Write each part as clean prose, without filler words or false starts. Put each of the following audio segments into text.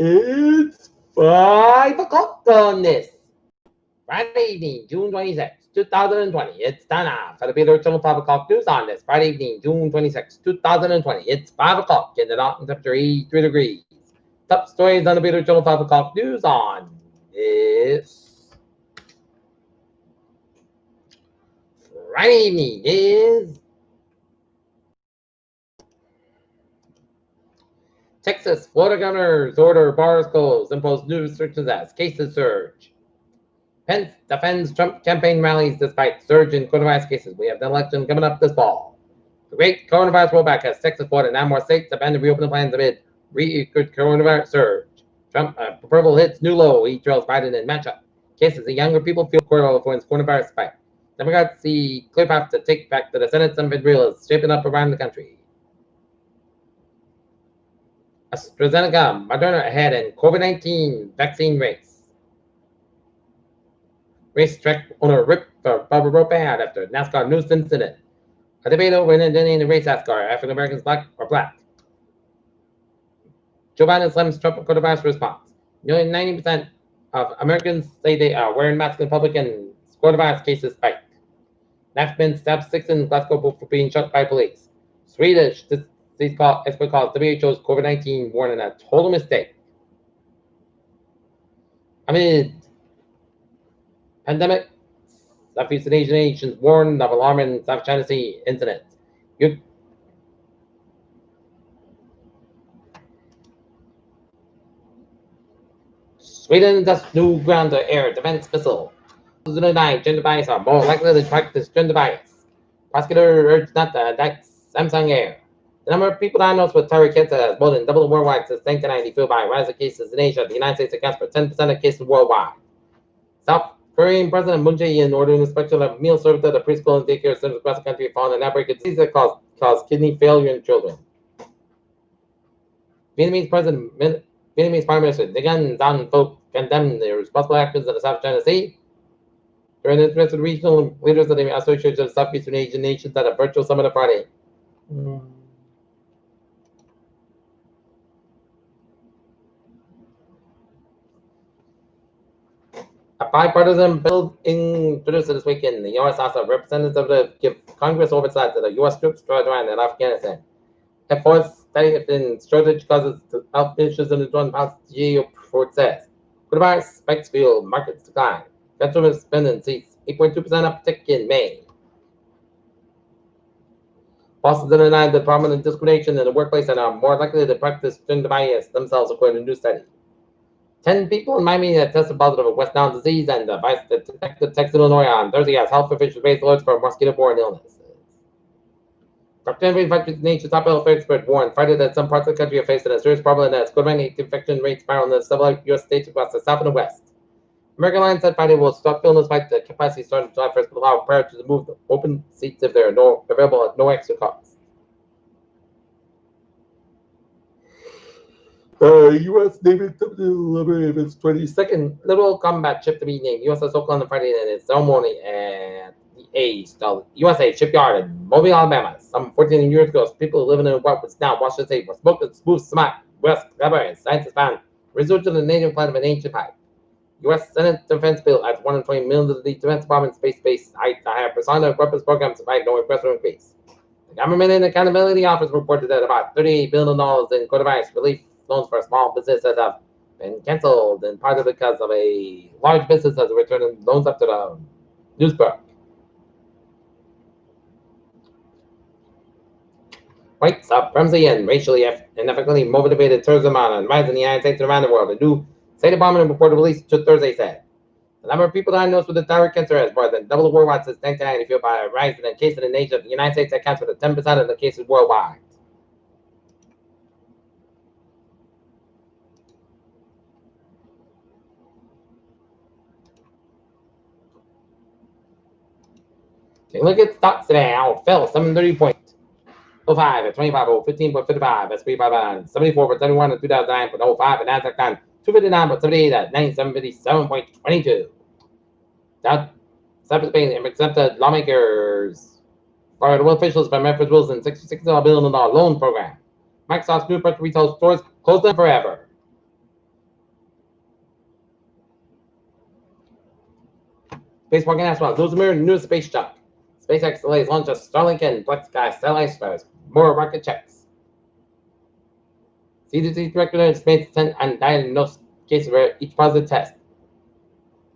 It's 5 o'clock on this Friday evening, June 26, 2020. It's time now for the Beater Channel 5 o'clock news on this Friday evening, June 26, 2020. It's 5 o'clock in the mountain temperature 83 degrees. Top stories on the Beater Channel 5 o'clock news on this Friday evening is Texas, Florida governors order bars closed, impose new restrictions as cases surge. Pence defends Trump campaign rallies despite surge in coronavirus cases. We have the election coming up this fall. The great coronavirus rollback has Texas, Florida, and more states abandoned reopening plans amid reoccurred coronavirus surge. Trump purple hits new low. He trails Biden in matchup. Cases of younger people feel coronavirus spike. Democrats see clear path to take back to the Senate. Some real is shaping up around the country. AstraZeneca, Moderna ahead in COVID-19 vaccine race. Racetrack owner ripped Barbara rope bad after NASCAR news incident. A debate over identity in the race NASCAR, African Americans black or black. Joe Biden slams Trump coronavirus response. Nearly 90% of Americans say they are wearing masks in public and coronavirus cases spike. Last man stabbed 6 in Glasgow for being shot by police. Swedish disease expert calls WHO's COVID-19 warning a total mistake. Amid pandemic, Southeast Asian nations warned of alarming South China Sea incidents. Sweden tests new ground-to-air defense missile. 2009 gender bias are more likely to practice gender bias. Prosecutor urged not to indict Samsung Air. The number of people diagnosed with thyroid cancer has more than doubled worldwide since 1990, fueled by rising cases in Asia. The United States accounts for 10% of cases worldwide. South Korean President Moon Jae-in ordered inspection of meals served at a preschool and daycare centers across the country following an outbreak of disease that caused kidney failure in children. Vietnamese Prime Minister Nguyen Van Phuc condemned the responsible actions in the South China Sea. During the interest of regional leaders of the Association of Southeastern Asian Nations at a virtual summit on Friday. A bipartisan bill introduced this weekend in the U.S. House of Representatives to give Congress oversight to the U.S. troops to Iran and Afghanistan. Air Force statement shortage causes health issues in the joint policy report says. Coronavirus spikes fuel markets decline. Consumer spending sees 8.2% uptick in May. Bosses denied the Department of Discrimination in the workplace and are more likely to practice gender bias themselves, according to a new study. 10 people in Miami that tested positive of West Nile disease and the virus detected Texas, Illinois on Thursday as health officials raised alerts for mosquito-borne illnesses. Dr. Nature's top health expert warned Friday that some parts of the country are facing a serious problem as COVID-19 infection rates spiral in several U.S. states across the South and the West. American Airlines said Friday will start filling despite the capacity starting July 1st, but allow prior to move the open seats if they are available at no extra cost. U.S. Navy delivery of its 22nd Little Combat Ship to be named USS Oakland on Friday in its ceremony at the USA Shipyard in Mobile, Alabama. Some 14 years ago, people living in what was now Washington State were smoked and smooth smack west and scientists found results of the native plant of an ancient pipe. U.S. Senate defense bill adds $120 million to the Defense Department space-based persona weapons programs to fight no impressive increase. The Government and Accountability Office reported that about $38 billion in coronavirus relief loans for small businesses have been canceled, in part because of a large business has returned loans up to the Newsburg. White supremacy and racially and ethnically motivated terrorism on rise in the United States and around the world. The new State Department report released Thursday said the number of people diagnosed with thyroid cancer has more than doubled worldwide since 1990, fueled by a rise in cases in Asia. The United States accounts for 10% of the cases worldwide. Take a look at stocks today. Dow fell 730.05 at 25.15.55 S&P 500 74.71 at 2009.05 and Nasdaq down 259.78 at 9757.22. That cyberspace accepted lawmakers fired officials by Memphis Wilson's $66 billion loan program. Microsoft's new retail stores closed them forever. Baseball game astronaut lose mirror new space junk. SpaceX delays launch of Starlink and Black Sky satellite stars. More rocket checks. CDC director estimates 10 undiagnosed cases for each positive test.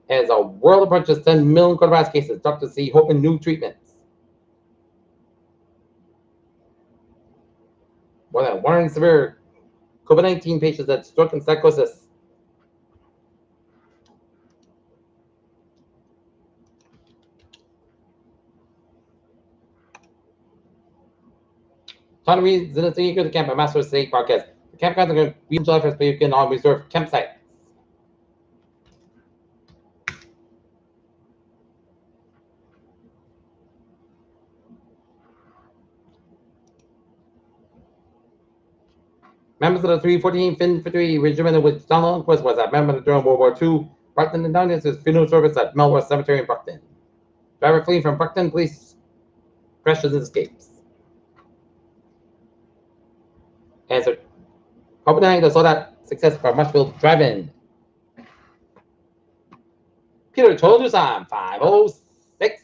As a world approaches 10 million coronavirus cases, doctors see hope in new treatments. More than 100 severe COVID-19 patients that stroke and psychosis. Ton of reasons in the to camp at Master State Podcast. The campgrounds are going to be July 1st, but you can all reserve campsites. Members of the 314th Infantry Regiment, which Donald Quist was a member during World War II, Brockton and his funeral service at Melworth Cemetery in Brockton. Driver fleeing from Brockton, police crashes and escapes. Answer. Copenhagen saw that success for Marshfield Drive-In. Peter told you time 506.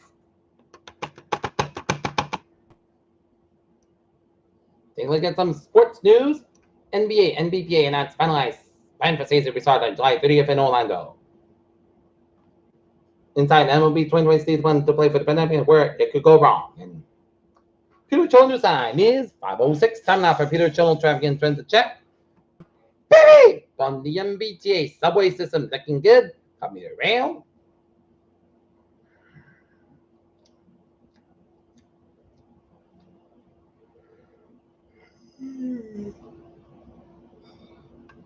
Take a look at some sports news. NBA, NBPA announced finalized plan for season restart on July 30th in Orlando. Inside MLB 2020 season to play for the pandemic where it could go wrong. And Peter Children's time is 506. Time now for Peter Children's traffic and trends to check. Baby! From the MBTA subway system looking good. Commuter rail.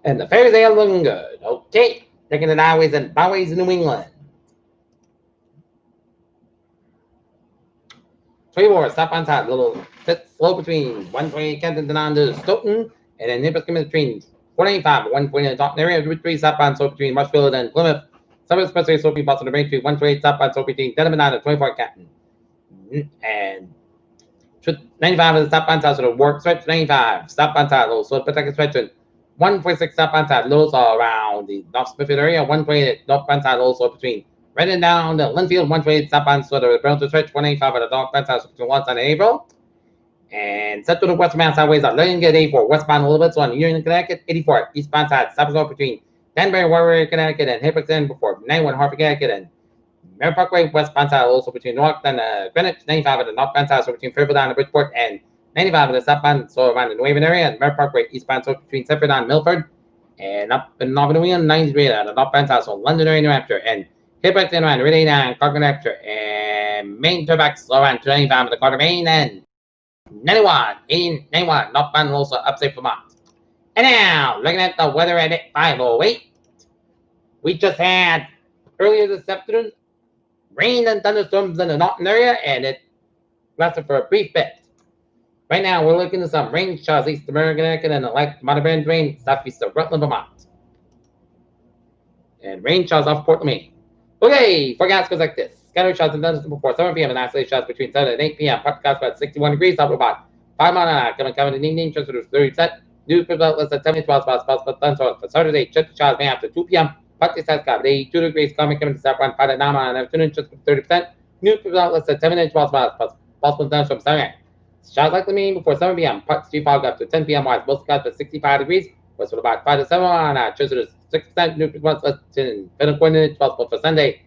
And the ferries are looking good. Okay. Taking the highways and byways in New England. 24 stop on top, little bit slow between 128 Kensington down to Stoughton, and then neighbors coming between 495 and 120 in the top area, Route 3 stop on so between Marshfield and Plymouth. Some expressway so between Boston and Main Street, 128 stop on so between Denham and 24 Canton. And 95 is the stop on top, so the work stretch 95, stop on top, little so protected stretch, and 146 stop on top, those are around the North Smithfield area, 128 north on top, also between right and down the Linfield, 128 stop on sort of the Burlington stretch, 185 at the North Fantastic between Watson and April. And set to the West Mass highways are letting get 84 westbound a little bit, so on Union, Connecticut, 84 eastbound side, stop go between Danbury, Warrior, Connecticut, and Hickinson before 91 Hartford, Connecticut, and Mary Parkway, westbound side, also between North and Greenwich, 95 at the northbound side, so between Fairfield and Bridgeport, and 95 at the southbound, so around the New Haven area, and Mary Parkway, eastbound, so between Seaford and Milford, and up in Northern New England, 93 at the northbound side, so Londonderry, New Hampshire, and Hickinson around Route 89, Concord, New Hampshire, and Maine Turbax around 25 at the Carter, Maine, and 91, northbound, also upstate Vermont. And now, looking at the weather at 508, we just had earlier this afternoon rain and thunderstorms in the Norton area, and it lasted for a brief bit. Right now, we're looking at some rain showers east of American, Connecticut, and a light moderate rain southeast of Rutland, Vermont. And rain showers off Portland, Maine. Okay, forecast goes like this. Scattered showers and thunderstorms before 7 p.m. and isolated showers between 7 and 8 p.m. Forecast about 61 degrees, up about 5 miles an hour. Coming in the evening, temperature 30%. News about less than 70 12 spots, possible thunderstorms for Saturday. Church showers may after 2 p.m. Partly south sky, 82 degrees. Coming to south around 5 to 9 miles an afternoon, just 30%. News about less than 7 12 spots, possible thunderstorms Saturday. Showers likely mean before 7 p.m. Parts street fog up to 10 p.m. Wise, most skies for 65 degrees. West for about 5 to 7 miles an hour. Church 6%. News about less than 7 possible for Sunday.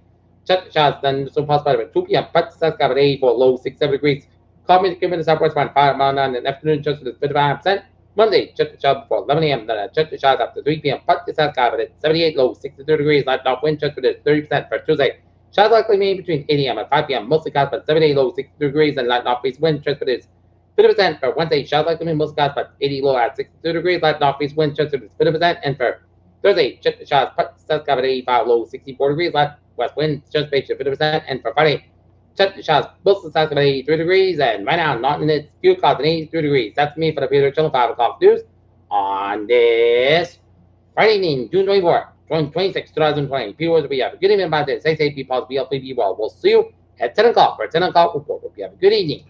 Check showers then some possible at 2 p.m. Parts south sky, 84 low 67 degrees. Call me to give me the southwest around 5 miles an hour in the afternoon, just 55%. Monday, check the showers before 11 a.m. Then check the showers after 3 p.m. Parts south sky, 78 low 63 degrees. Light north wind, check for 30% for Tuesday. Showers likely mean between 8 a.m. and 5 p.m. Mostly clouds, but 78 low 63 degrees, and light northeast wind, check for 50% for Wednesday. Showers likely mean most clouds, but 80 low at 62 degrees. Light northeast wind, check for 50%, and for Thursday, check the showers. Parts south sky, 85 low 64 degrees. Light west wind, just base 50%, and for Friday, check the showers. Both the south 83 degrees, and right now, not in its few clouds and 83 degrees. That's me for the Peter Channel 5 o'clock news on this Friday evening, June 24th, 26, 2020. Viewers, we have a good evening about this. Stay safe, be positive, be healthy, be well. We'll see you at 10 o'clock for 10 o'clock report. Hope you have a good evening.